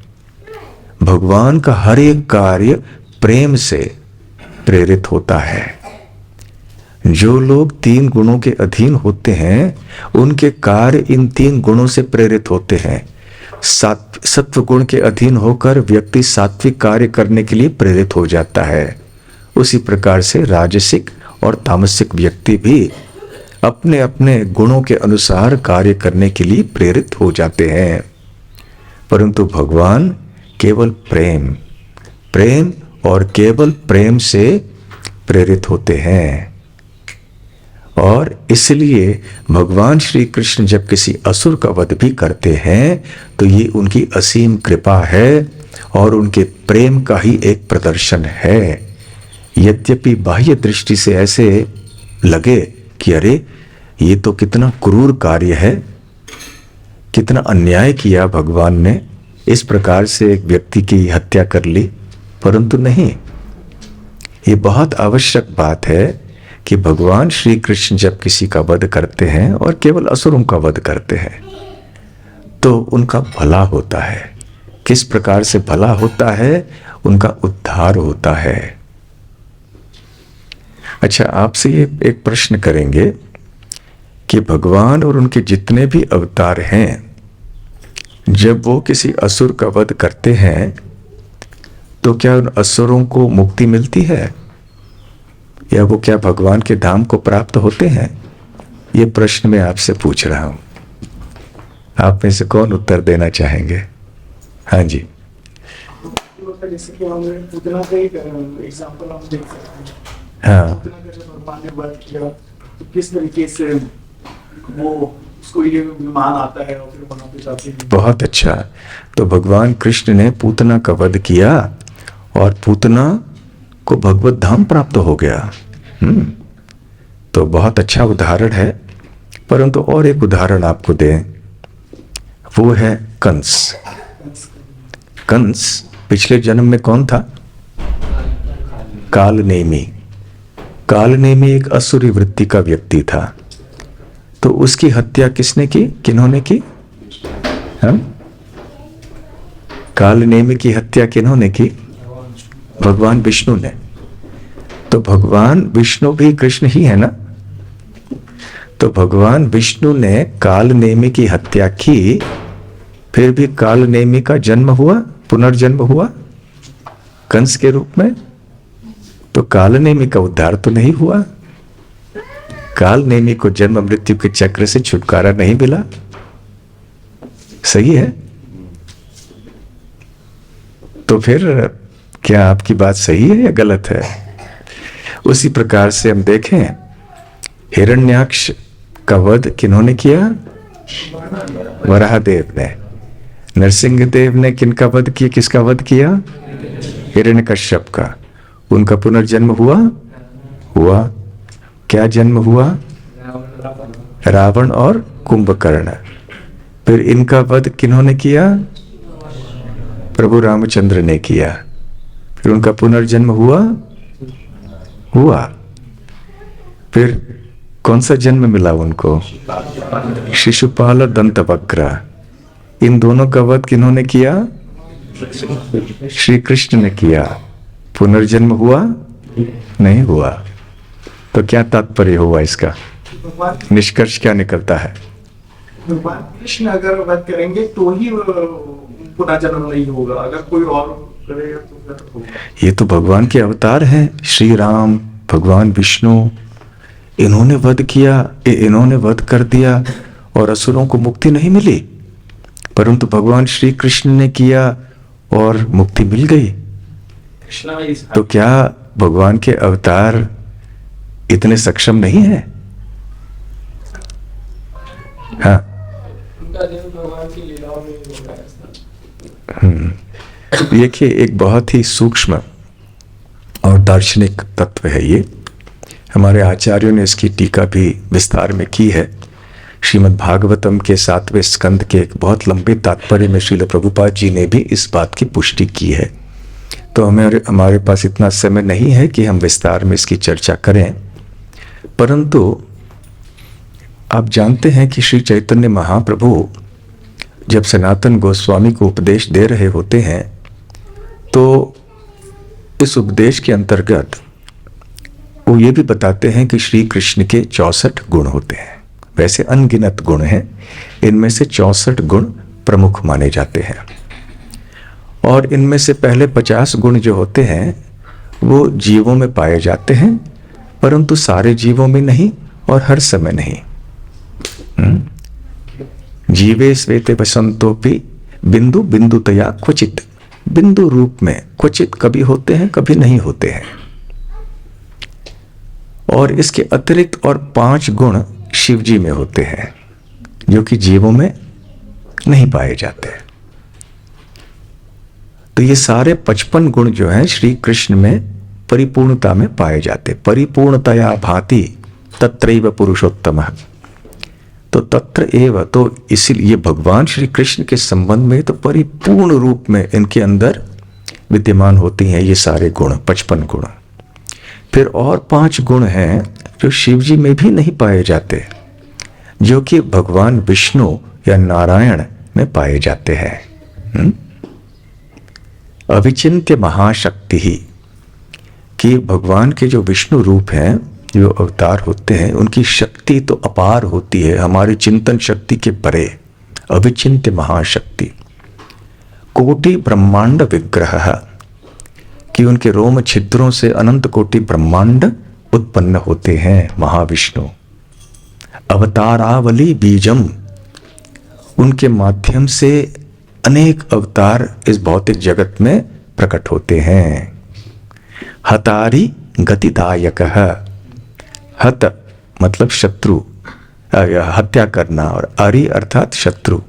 भगवान का हर एक कार्य प्रेम से प्रेरित होता है। जो लोग तीन गुणों के अधीन होते हैं, उनके कार्य इन तीन गुणों से प्रेरित होते हैं। सत्व गुण के अधीन होकर व्यक्ति सात्विक कार्य करने के लिए प्रेरित हो जाता है। उसी प्रकार से राजसिक और तामसिक व्यक्ति भी अपने अपने गुणों के अनुसार कार्य करने के लिए प्रेरित हो जाते हैं। परंतु भगवान केवल प्रेम और केवल प्रेम से प्रेरित होते हैं। और इसलिए भगवान श्री कृष्ण जब किसी असुर का वध भी करते हैं, तो ये उनकी असीम कृपा है और उनके प्रेम का ही एक प्रदर्शन है। यद्यपि बाह्य दृष्टि से ऐसे लगे कि अरे ये तो कितना क्रूर कार्य है, कितना अन्याय किया भगवान ने, इस प्रकार से एक व्यक्ति की हत्या कर ली, परंतु नहीं, ये बहुत आवश्यक बात है कि भगवान श्री कृष्ण जब किसी का वध करते हैं और केवल असुरों का वध करते हैं, तो उनका भला होता है। किस प्रकार से भला होता है? उनका उद्धार होता है। अच्छा, आपसे ये एक प्रश्न करेंगे कि भगवान और उनके जितने भी अवतार हैं, जब वो किसी असुर का वध करते हैं, तो क्या उन असुरों को मुक्ति मिलती है, या वो क्या भगवान के धाम को प्राप्त होते हैं? ये प्रश्न मैं आपसे पूछ रहा हूं। आप में से कौन उत्तर देना चाहेंगे? हाँ जी। जैसे कि हम पूतना का ही एग्जांपल हम देख सकते हैं। हाँ, पूतना का जब भगवान ने वध किया, तो किस तरीके से वो उसको ये मान आता है और फिर वहां पे जाते हैं। बहुत अच्छा। तो भगवान कृष्ण ने पूतना का वध किया और पूतना को भगवत धाम प्राप्त हो गया। तो बहुत अच्छा उदाहरण है। परंतु और एक उदाहरण आपको दें, वो है कंस। कंस पिछले जन्म में कौन था? कालनेमी। कालनेमी एक असुरी वृत्ति का व्यक्ति था। तो उसकी हत्या किसने की? किन्होंने की? हम काल नेमि की हत्या किन्होंने की? भगवान विष्णु ने। तो भगवान विष्णु भी कृष्ण ही है ना। तो भगवान विष्णु ने काल नेमि की हत्या की, फिर भी काल नेमि का जन्म हुआ, पुनर्जन्म हुआ कंस के रूप में। तो काल नेमि का उद्धार तो नहीं हुआ। काल नेमि को जन्म मृत्यु के चक्र से छुटकारा नहीं मिला। सही है। तो फिर क्या आपकी बात सही है या गलत है? उसी प्रकार से हम देखें, हिरण्याक्ष का वध किन्होंने किया? वराहदेव ने। नरसिंह देव ने किनका वध किया? किसका वध किया? हिरण्यकश्यप का। उनका पुनर्जन्म हुआ? हुआ। क्या जन्म हुआ? रावण और कुंभकर्ण। फिर इनका वध किन्होंने किया? प्रभु रामचंद्र ने किया। फिर उनका पुनर्जन्म हुआ? हुआ। फिर कौन सा जन्म मिला उनको? शिशुपाल और दंतवक्र। इन दोनों का वध किन्होंने किया? श्री कृष्ण ने किया। पुनर्जन्म हुआ? नहीं हुआ। तो क्या तात्पर्य हुआ इसका? निष्कर्ष क्या निकलता है? भगवान कृष्ण अगर वध करेंगे तो ही पुनर्जन्म नहीं होगा, अगर कोई और करेगा तो फिर होगा। ये तो भगवान के अवतार हैं, श्री राम, भगवान विष्णु। इन्होंने वध किया, इन्होंने वध कर दिया और असुरों को मुक्ति नहीं मिली, परंतु भगवान श्री कृष्ण ने किया और मुक्ति मिल गई। तो क्या भगवान के अवतार इतने सक्षम नहीं है? हाँ। देखिए, एक बहुत ही सूक्ष्म और दार्शनिक तत्व है ये। हमारे आचार्यों ने इसकी टीका भी विस्तार में की है। श्रीमद् भागवतम के 7वें स्कंद के एक बहुत लंबे तात्पर्य में श्रील प्रभुपाद जी ने भी इस बात की पुष्टि की है। तो हमारे पास इतना समय नहीं है कि हम विस्तार में इसकी चर्चा करें, परंतु आप जानते हैं कि श्री चैतन्य महाप्रभु जब सनातन गोस्वामी को उपदेश दे रहे होते हैं तो इस उपदेश के अंतर्गत वो ये भी बताते हैं कि श्री कृष्ण के 64 गुण होते हैं। वैसे अनगिनत गुण हैं, इनमें से 64 गुण प्रमुख माने जाते हैं। और इनमें से पहले 50 गुण जो होते हैं वो जीवों में पाए जाते हैं, परंतु सारे जीवों में नहीं और हर समय नहीं। जीवे श्वेते बसंतोपि बिंदु बिंदुतया क्वचित। बिंदु रूप में क्वचित कभी होते हैं, कभी नहीं होते हैं। और इसके अतिरिक्त और 5 गुण शिव जी में होते हैं जो कि जीवों में नहीं पाए जाते। तो ये सारे 55 गुण जो हैं श्री कृष्ण में परिपूर्णता में पाए जाते। परिपूर्णतया भाति तत्रैव पुरुषोत्तमः। तो तत्र एव, तो इसीलिए भगवान श्री कृष्ण के संबंध में तो परिपूर्ण रूप में इनके अंदर विद्यमान होती हैं ये सारे गुण, 55 गुण। फिर और 5 गुण हैं जो शिव जी में भी नहीं पाए जाते, जो कि भगवान विष्णु या नारायण में पाए जाते हैं। अविचिन्त्य महाशक्ति ही, कि भगवान के जो विष्णु रूप हैं, जो अवतार होते हैं, उनकी शक्ति तो अपार होती है, हमारी चिंतन शक्ति के परे। अविचिन्त्य महाशक्ति। कोटि ब्रह्मांड विग्रह, कि उनके रोम छिद्रों से अनंत कोटि ब्रह्मांड उत्पन्न होते हैं महाविष्णु। अवतारावली बीजम, उनके माध्यम से अनेक अवतार इस भौतिक जगत में प्रकट होते हैं। हतारी गतिदायक, हत मतलब शत्रु, हत्या करना, और अरि अर्थात शत्रु।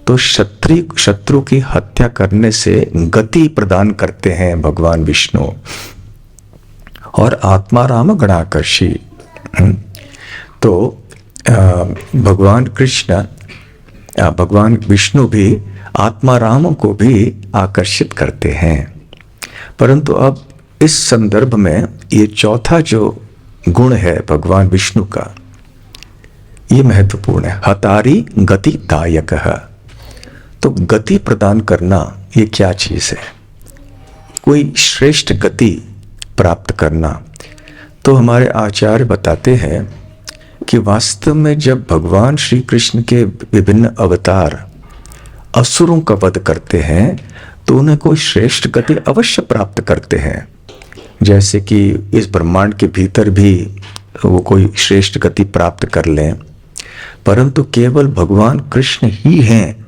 तो शत्रु की हत्या करने से गति प्रदान करते हैं भगवान विष्णु। और आत्माराम गणाकर्षी, तो भगवान कृष्ण, भगवान विष्णु भी आत्माराम को भी आकर्षित करते हैं। परंतु अब इस संदर्भ में ये चौथा जो गुण है भगवान विष्णु का, ये महत्वपूर्ण है। हतारी गति दायक, तो गति प्रदान करना ये क्या चीज़ है? कोई श्रेष्ठ गति प्राप्त करना। तो हमारे आचार्य बताते हैं कि वास्तव में जब भगवान श्री कृष्ण के विभिन्न अवतार असुरों का वध करते हैं तो उन्हें कोई श्रेष्ठ गति अवश्य प्राप्त करते हैं। जैसे कि इस ब्रह्मांड के भीतर भी वो कोई श्रेष्ठ गति प्राप्त कर लें, परंतु केवल भगवान कृष्ण ही हैं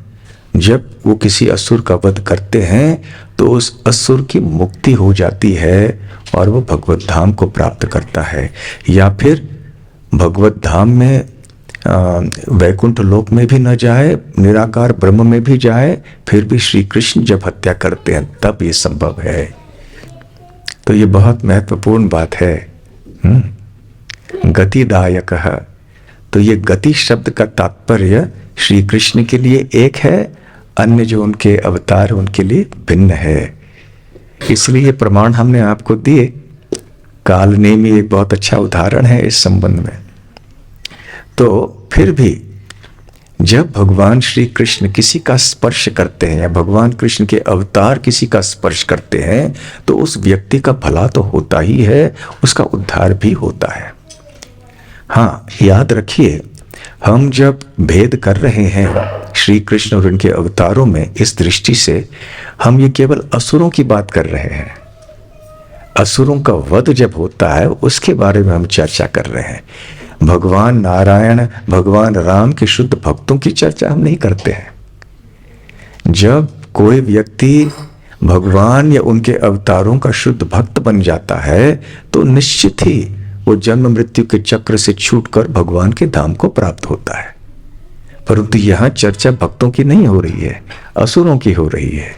जब वो किसी असुर का वध करते हैं तो उस असुर की मुक्ति हो जाती है और वो भगवत धाम को प्राप्त करता है। या फिर भगवत धाम में वैकुंठ लोक में भी न जाए, निराकार ब्रह्म में भी जाए, फिर भी श्री कृष्ण जब हत्या करते हैं तब ये संभव है। तो ये बहुत महत्वपूर्ण बात है। गतिदायक है। तो ये गति शब्द का तात्पर्य श्री कृष्ण के लिए एक है, अन्य जो उनके अवतार उनके लिए भिन्न है। इसलिए ये प्रमाण हमने आपको दिए। कालनेमी एक बहुत अच्छा उदाहरण है इस संबंध में। तो फिर भी जब भगवान श्री कृष्ण किसी का स्पर्श करते हैं या भगवान कृष्ण के अवतार किसी का स्पर्श करते हैं तो उस व्यक्ति का भला तो होता ही है, उसका उद्धार भी होता है। हाँ, याद रखिए, हम जब भेद कर रहे हैं श्री कृष्ण और उनके अवतारों में, इस दृष्टि से हम ये केवल असुरों की बात कर रहे हैं। असुरों का वध जब होता है उसके बारे में हम चर्चा कर रहे हैं। भगवान नारायण, भगवान राम के शुद्ध भक्तों की चर्चा हम नहीं करते हैं। जब कोई व्यक्ति भगवान या उनके अवतारों का शुद्ध भक्त बन जाता है तो निश्चित ही वो जन्म मृत्यु के चक्र से छूटकर भगवान के धाम को प्राप्त होता है। परंतु यहां चर्चा भक्तों की नहीं हो रही है, असुरों की हो रही है।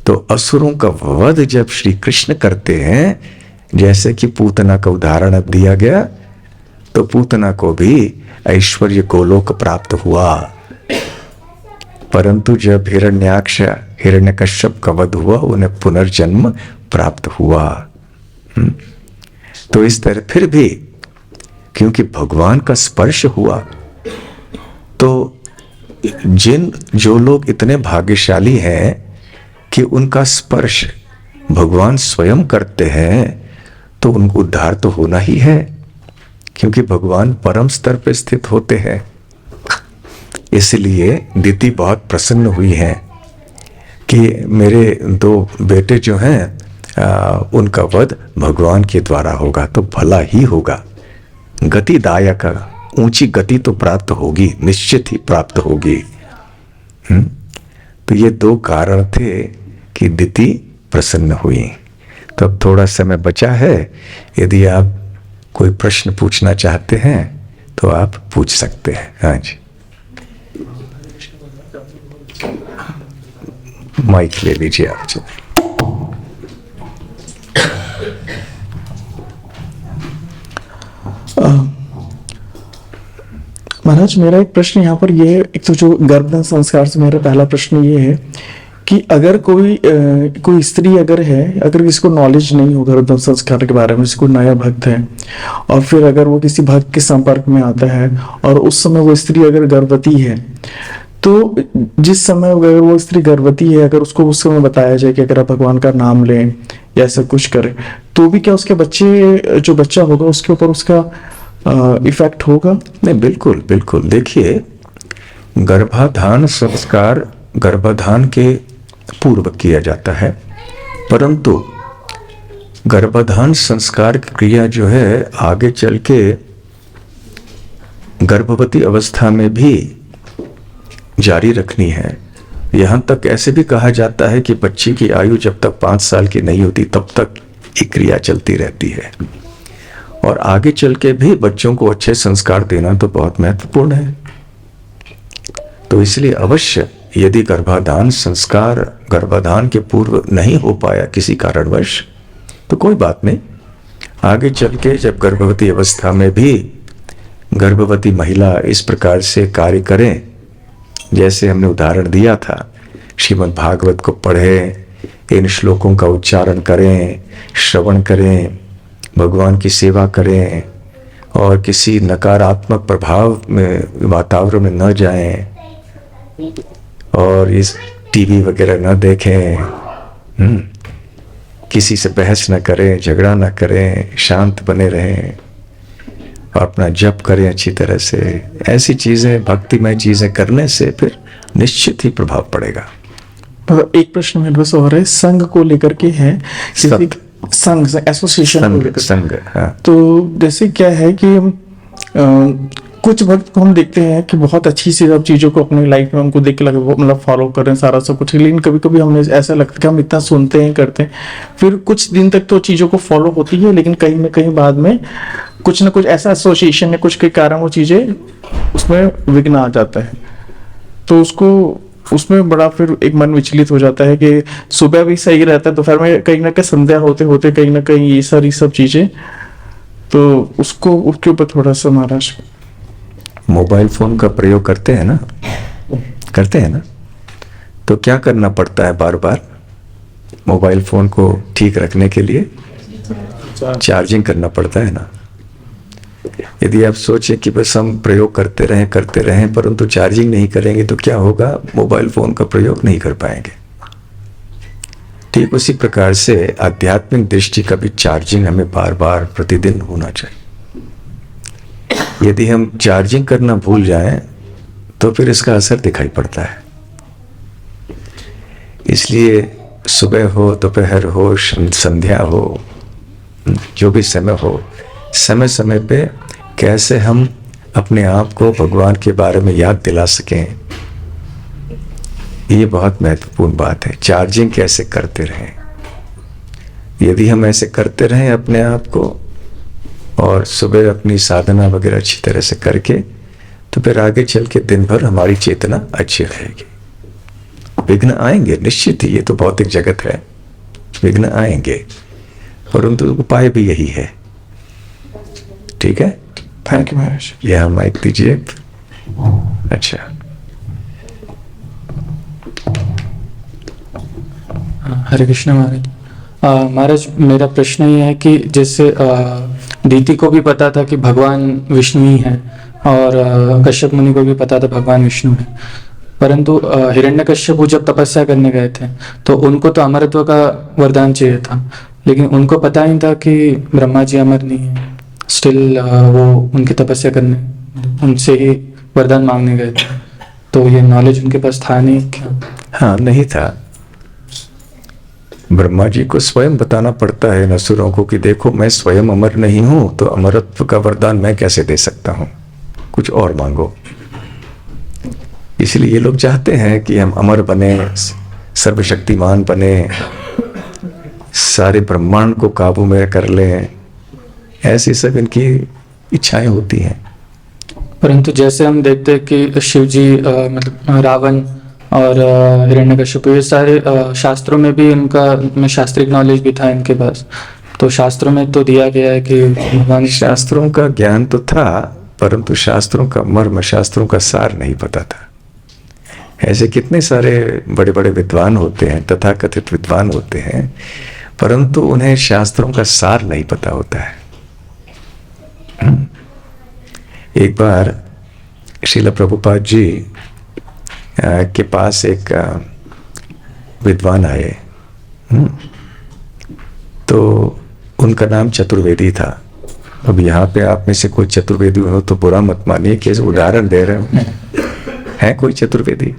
तो असुरों का वध जब श्री कृष्ण करते हैं, जैसे कि पूतना का उदाहरण अब दिया गया, तो पूतना को भी ऐश्वर्य गोलोक प्राप्त हुआ, परंतु जब हिरण्याक्ष हिरण्यकश्यप का वध हुआ उन्हें पुनर्जन्म प्राप्त हुआ। तो इस तरह फिर भी क्योंकि भगवान का स्पर्श हुआ, तो जो लोग इतने भाग्यशाली हैं कि उनका स्पर्श भगवान स्वयं करते हैं, तो उनको उद्धार तो होना ही है, क्योंकि भगवान परम स्तर पर स्थित होते हैं। इसलिए दीदी बहुत प्रसन्न हुई हैं कि मेरे 2 बेटे जो हैं उनका वध भगवान के द्वारा होगा, तो भला ही होगा। गतिदायक, ऊंची गति तो प्राप्त होगी, निश्चित ही प्राप्त होगी। तो ये 2 कारण थे कि दीदी प्रसन्न हुई। तो अब थोड़ा समय बचा है, यदि आप कोई प्रश्न पूछना चाहते हैं तो आप पूछ सकते हैं। हाँ जी, माइक ले लीजिए आप जी। महाराज, मेरा एक प्रश्न यहाँ पर ये है, एक तो जो गर्भधारण संस्कार से मेरा पहला प्रश्न ये है कि अगर कोई स्त्री अगर है, अगर किसी को नॉलेज नहीं हो गर्भधारण संस्कार के बारे में, जिसको नया भक्त है, और फिर अगर वो किसी भक्त के संपर्क में आता है और उस समय वो स्त्री अगर गर्भवती है, तो जिस समय अगर वो स्त्री गर्भवती है, अगर उसको उस समय बताया जाए कि अगर आप भगवान का नाम लें या ऐसा कुछ करें, तो भी क्या उसके बच्चे, जो बच्चा होगा उसके ऊपर उसका इफेक्ट होगा? नहीं, बिल्कुल बिल्कुल। देखिए, गर्भाधान संस्कार गर्भाधान के पूर्व किया जाता है, परंतु गर्भाधान संस्कार की क्रिया जो है आगे चल के गर्भवती अवस्था में भी जारी रखनी है। यहाँ तक ऐसे भी कहा जाता है कि बच्ची की आयु जब तक 5 साल की नहीं होती तब तक ये क्रिया चलती रहती है, और आगे चल के भी बच्चों को अच्छे संस्कार देना तो बहुत महत्वपूर्ण है। तो इसलिए अवश्य यदि गर्भाधान संस्कार गर्भाधान के पूर्व नहीं हो पाया किसी कारणवश, तो कोई बात नहीं, आगे चल के जब गर्भवती अवस्था में भी गर्भवती महिला इस प्रकार से कार्य करें, जैसे हमने उदाहरण दिया था, श्रीमद् भागवत को पढ़ें, इन श्लोकों का उच्चारण करें, श्रवण करें, भगवान की सेवा करें, और किसी नकारात्मक प्रभाव में वातावरण में न जाएं, और इस टीवी वगैरह ना देखें, किसी से बहस ना करें, झगड़ा ना करें, शांत बने रहें और अपना जप करें अच्छी तरह से। ऐसी चीज़ें, भक्तिमय चीज़ें करने से फिर निश्चित ही प्रभाव पड़ेगा। मतलब एक प्रश्न मेरे पास और है, संघ को लेकर के है, जैसे संघ एसोसिएशन को लेकर। संघ, हाँ। तो जैसे क्या है कि हम कुछ भक्त को हम देखते हैं कि बहुत अच्छी सी सब चीज़ों को अपनी लाइफ में हमको देख के लगे वो मतलब फॉलो कर रहे हैं सारा सब कुछ, लेकिन कभी कभी हमें ऐसा लगता है कि हम इतना सुनते हैं करते हैं, फिर कुछ दिन तक तो चीज़ों को फॉलो होती है, लेकिन कहीं ना कहीं बाद में कुछ ना कुछ ऐसा एसोसिएशन या कुछ के कारण वो चीज़ें उसमें विघ्न आ जाता है। तो उसको उसमें बड़ा फिर एक मन विचलित हो जाता है कि सुबह भी सही रहता है, दोपहर में कहीं ना कहीं संध्या होते होते कहीं ना कहीं ये सारी सब चीज़ें, तो उसको उसके ऊपर थोड़ा सा महाराज। मोबाइल फोन का प्रयोग करते हैं ना, तो क्या करना पड़ता है बार बार मोबाइल फोन को ठीक रखने के लिए? चार्जिंग करना पड़ता है ना। यदि आप सोचें कि बस हम प्रयोग करते रहें परंतु चार्जिंग नहीं करेंगे तो क्या होगा? मोबाइल फोन का प्रयोग नहीं कर पाएंगे। ठीक उसी प्रकार से आध्यात्मिक दृष्टि का भी चार्जिंग हमें बार बार प्रतिदिन होना चाहिए। यदि हम चार्जिंग करना भूल जाएं तो फिर इसका असर दिखाई पड़ता है। इसलिए सुबह हो, दोपहर हो, संध्या हो, जो भी समय हो, समय समय पे कैसे हम अपने आप को भगवान के बारे में याद दिला सकें, ये बहुत महत्वपूर्ण बात है। चार्जिंग कैसे करते रहें। यदि हम ऐसे करते रहें अपने आप को और सुबह अपनी साधना वगैरह अच्छी तरह से करके, तो फिर आगे चल के दिन भर हमारी चेतना अच्छी रहेगी। विघ्न आएंगे निश्चित ही, ये तो भौतिक जगत है, विघ्न आएंगे, परंतु उपाय भी यही है। ठीक है, थैंक यू महाराज। यह माइक दीजिए। अच्छा, हरे कृष्ण महाराज। महाराज मेरा प्रश्न ये है कि जैसे दीति को भी पता था कि भगवान विष्णु ही है और कश्यप मुनि को भी पता था भगवान विष्णु है, परंतु हिरण्यकश्यप जब तपस्या करने गए थे तो उनको तो अमरत्व का वरदान चाहिए था, लेकिन उनको पता नहीं था कि ब्रह्मा जी अमर नहीं है। स्टिल वो उनकी तपस्या करने उनसे ही वरदान मांगने गए थे, तो ये नॉलेज उनके पास था नहीं क्या? हाँ, नहीं था। ब्रह्मा जी को स्वयं बताना पड़ता है असुरों को कि देखो मैं स्वयं अमर नहीं हूं, तो अमरत्व का वरदान मैं कैसे दे सकता हूं, कुछ और मांगो। इसलिए ये लोग चाहते हैं कि हम अमर बने, सर्वशक्तिमान बने, सारे ब्रह्मांड को काबू में कर लें, ऐसी सब इनकी इच्छाएं होती हैं। परंतु जैसे हम देखते हैं कि शिव जी मतलब रावण और हिरण्यकश्यप, ये सारे शास्त्रों में भी इनका शास्त्रिक नॉलेज भी था इनके पास, तो शास्त्रों में तो दिया गया है कि भगवान। शास्त्रों का ज्ञान तो था, परंतु शास्त्रों का मर्म, शास्त्रों का सार नहीं पता था। ऐसे कितने सारे बड़े बड़े विद्वान होते हैं, तथाकथित विद्वान होते हैं, परंतु उन्हें शास्त्रों का सार नहीं पता होता है। एक बार श्रील प्रभुपाद जी के पास एक विद्वान आए, तो उनका नाम चतुर्वेदी था। अब यहाँ पे आप में से कोई चतुर्वेदी हो तो बुरा मत मानिए कि उदाहरण दे रहे हो। है कोई चतुर्वेदी?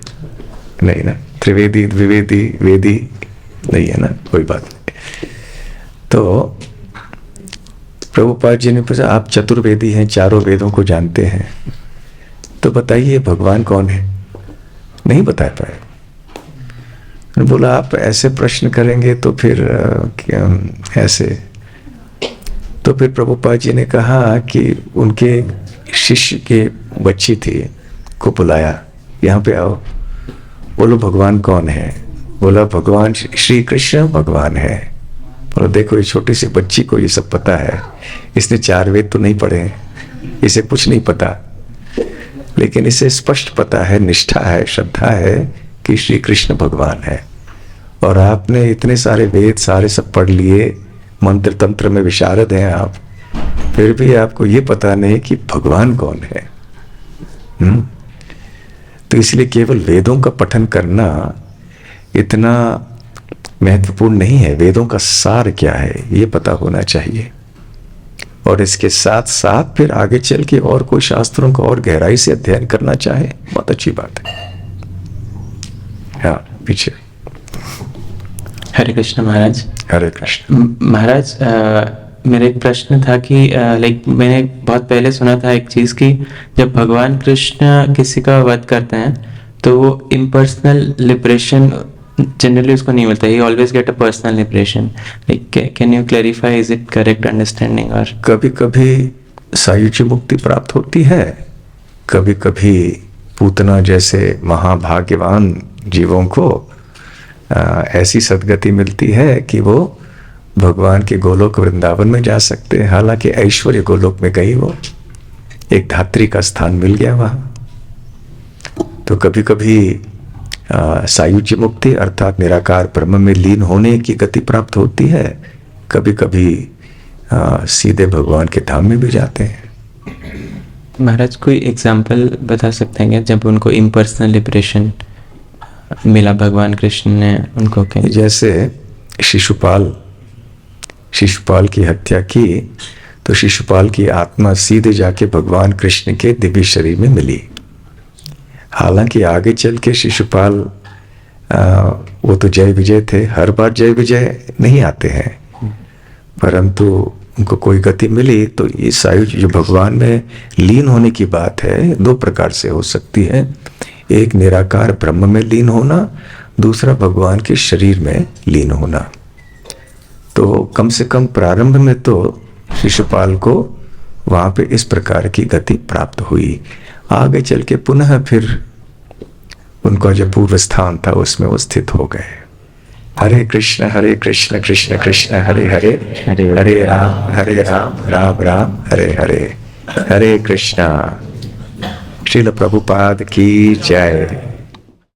नहीं ना। त्रिवेदी, द्विवेदी, वेदी नहीं है ना, कोई बात नहीं। तो प्रभुपाद जी ने पूछा, आप चतुर्वेदी हैं, चारों वेदों को जानते हैं, तो बताइए भगवान कौन है? नहीं बता पाए। बोला आप ऐसे प्रश्न करेंगे तो फिर ऐसे। तो फिर प्रभुपाद जी ने कहा कि उनके शिष्य के बच्ची थी को बुलाया, यहाँ पे आओ, बोलो भगवान कौन है? बोला भगवान श्री कृष्ण भगवान है। बोला देखो ये छोटी सी बच्ची को ये सब पता है, इसने 4 वेद तो नहीं पढ़े, इसे कुछ नहीं पता, लेकिन इसे स्पष्ट पता है, निष्ठा है, श्रद्धा है कि श्री कृष्ण भगवान है। और आपने इतने सारे वेद सारे सब पढ़ लिए, मंत्र तंत्र में विशारद हैं आप, फिर भी आपको ये पता नहीं कि भगवान कौन है। तो इसलिए केवल वेदों का पठन करना इतना महत्वपूर्ण नहीं है। वेदों का सार क्या है ये पता होना चाहिए, और इसके साथ साथ फिर आगे चल के और कोई शास्त्रों का और गहराई से अध्ययन करना चाहे, बहुत अच्छी बात है। हाँ, पीछे। हरे कृष्ण महाराज। हरे कृष्ण। महाराज, मेरा एक प्रश्न था कि लाइक मैंने बहुत पहले सुना था एक चीज की, जब भगवान कृष्ण किसी का वध करते हैं तो वो इम्पर्सनल लिबरेशन जनरली उसको नहीं मिलता, ही always get a personal liberation. Like can you clarify, is it correct understanding? और कभी कभी सायुज्य मुक्ति प्राप्त होती है, कभी कभी पूतना जैसे महाभाग्यवान जीवों को ऐसी सदगति मिलती है कि वो भगवान के गोलोक वृंदावन में जा सकते हैं। हालांकि ऐश्वर्य गोलोक में गई, वो एक धात्री का स्थान मिल गया वहां। तो कभी कभी सायुज्य मुक्ति अर्थात निराकार ब्रह्म में लीन होने की गति प्राप्त होती है, कभी कभी सीधे भगवान के धाम में भी जाते हैं। महाराज, कोई एग्जाम्पल बता सकते हैं क्या जब उनको इम्पर्सनल लिबरेशन मिला, भगवान कृष्ण ने उनको क्या? जैसे शिशुपाल की हत्या की, तो शिशुपाल की आत्मा सीधे जाके भगवान कृष्ण के दिव्य शरीर में मिली। हालांकि आगे चल के शिशुपाल वो तो जय विजय थे, हर बार जय विजय नहीं आते हैं, परंतु उनको कोई गति मिली। तो ये सायुज्य जो भगवान में लीन होने की बात है, दो प्रकार से हो सकती है। एक निराकार ब्रह्म में लीन होना, दूसरा भगवान के शरीर में लीन होना। तो कम से कम प्रारंभ में तो शिशुपाल को वहां पे इस प्रकार की गति प्राप्त हुई। आगे चल के पुनः फिर उनका जो पूर्व स्थान था उसमें वो स्थित हो गए। हरे कृष्ण कृष्ण कृष्ण हरे हरे, हरे राम राम राम हरे हरे। हरे कृष्णा। श्रील प्रभुपाद की जय।